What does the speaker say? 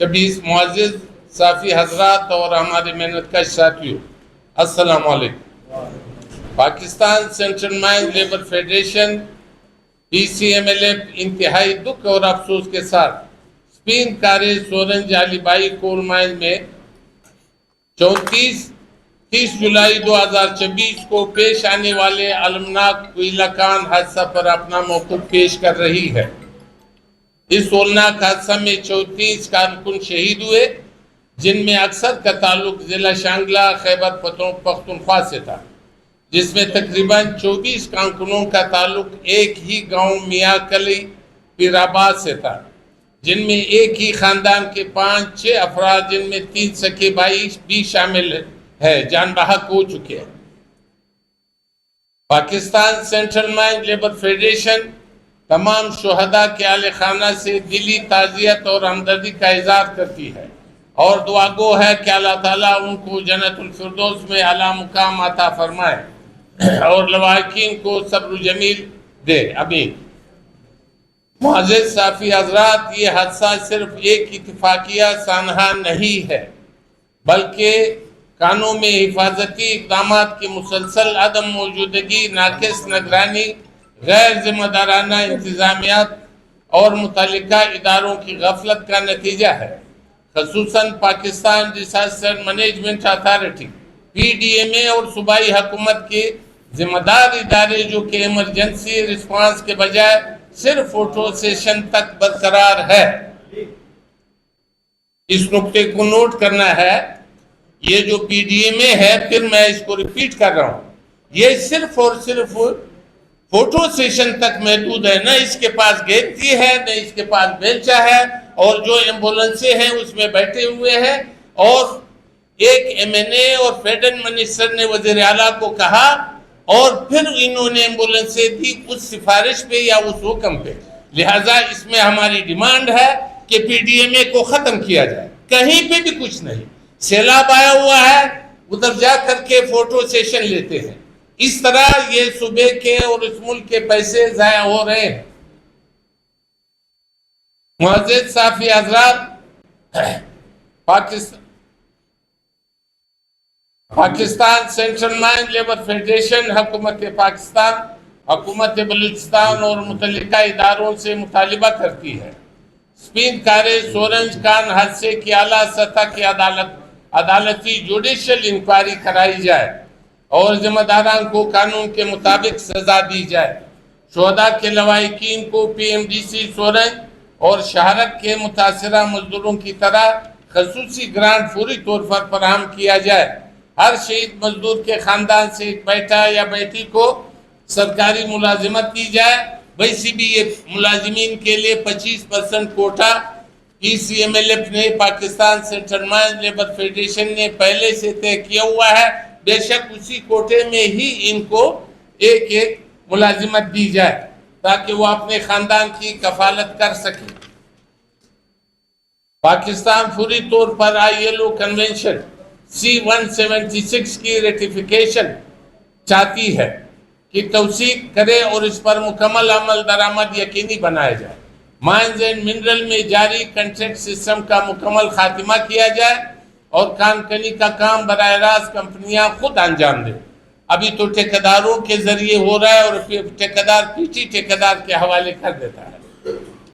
26 معزز صافی حضرات اور ہمارے محنت کش ساتھیوں، السلام علیکم۔ Pakistan central mines labour federation PCMLF انتہائی دکھ اور افسوس کے ساتھ سپین کارے سورنج علی بائی کول مائن میں 30 جولائی 2024 کو پیش آنے والے المناک کوئلہ کان حادثہ پر اپنا موقف پیش کر رہی ہے۔ اس ہولناک حادثہ میں 34 کارکن شہید ہوئے، جن میں اکثر کا تعلق ضلع شانگلہ خیبر پختونخوا سے تھا، جس میں تقریباً 24 کارکنوں کا تعلق ایک ہی گاؤں میاں کلی پیر آباد سے تھا، جن میں ایک ہی خاندان کے 5-6 افراد جن میں 3 سکے بھائی بھی شامل ہے جان بحق ہو چکے ہیں۔ Pakistan central mines labour federation تمام شہداء کے اہل خانہ سے دلی تعزیت اور ہمدردی کا اظہار کرتی ہے اور دعا گو ہے کہ اللہ تعالیٰ ان کو جنت الفردوس میں اعلیٰ مقام عطا فرمائے اور لواحقین کو صبر جمیل دے، آمین۔ معزز صافی حضرات، یہ حادثہ صرف ایک اتفاقیہ سانحہ نہیں ہے، بلکہ کانوں میں حفاظتی اقدامات کی مسلسل عدم موجودگی، ناقص نگرانی، غیر ذمہ دارانہ انتظامیات اور متعلقہ اداروں کی غفلت کا نتیجہ ہے۔ خصوصاً Pakistan disaster management authority PDMA اور صوبائی حکومت کے ذمہ دار ادارے جو کہ ایمرجنسی رسپانس کے بجائے صرف فوٹو سیشن تک برقرار ہے۔ اس نقطے کو نوٹ کرنا ہے، یہ جو PDMA ہے، پھر میں اس کو ریپیٹ کر رہا ہوں، یہ صرف اور صرف فوٹو سیشن تک محدود ہے، نہ اس کے پاس گیتی ہے، نہ اس کے پاس بیلچہ ہے، اور جو ایمبولنسیں ہیں اس میں بیٹھے ہوئے ہیں، اور ایک MNA اور فیڈرل منسٹر نے وزیر اعلیٰ کو کہا اور پھر انہوں نے ایمبولنسیں دی اس سفارش پہ یا اس حکم پہ۔ لہٰذا اس میں ہماری ڈیمانڈ ہے کہ PDMA کو ختم کیا جائے، کہیں پہ بھی کچھ نہیں۔ سیلاب آیا ہوا ہے، ادھر جا کر کے فوٹو سیشن لیتے ہیں، اس طرح یہ صوبے کے اور اس ملک کے پیسے ضائع ہو رہے ہیں۔ معزز صافی حضرات، Pakistan central mines labour federation حکومت پاکستان، حکومت بلوچستان اور متعلقہ اداروں سے مطالبہ کرتی ہے سپین کارے سورنج کان حادثے کی اعلیٰ سطح کی عدالتی جوڈیشل انکوائری کرائی جائے اور ذمہ داران کو قانون کے مطابق سزا دی جائے۔ شہداء کے لواحقین کو PMDC سورنج اور شہرک کے متاثرہ مزدوروں کی طرح خصوصی گرانٹ فوری طور پر فراہم کیا جائے۔ ہر شہید مزدور کے خاندان سے ایک بیٹا یا بیٹی کو سرکاری ملازمت دی جائے۔ ویسے بھی یہ ملازمین کے لیے 25% کوٹا PCMLF نے، Pakistan central mines labour federation نے پہلے سے طے کیا ہوا ہے، بے شک اسی کوٹے میں ہی ان کو ایک ملازمت دی جائے تاکہ وہ اپنے خاندان کی کفالت کر سکیں۔ پاکستان فوری طور پر ILO کنونشن C-176 کی ریٹیفیکیشن چاہتی ہے کہ توثیق کرے اور اس پر مکمل عمل درآمد یقینی بنایا جائے۔ مائنز اینڈ منرل میں جاری کنٹریکٹ سسٹم کا مکمل خاتمہ کیا جائے اور کان کنی کا کام براہ راست کمپنیاں خود انجام دیں۔ ابھی تو ٹھیکیداروں کے ذریعے ہو رہا ہے اور ٹھیکیدار PT ٹھیکیدار کے حوالے کر دیتا ہے۔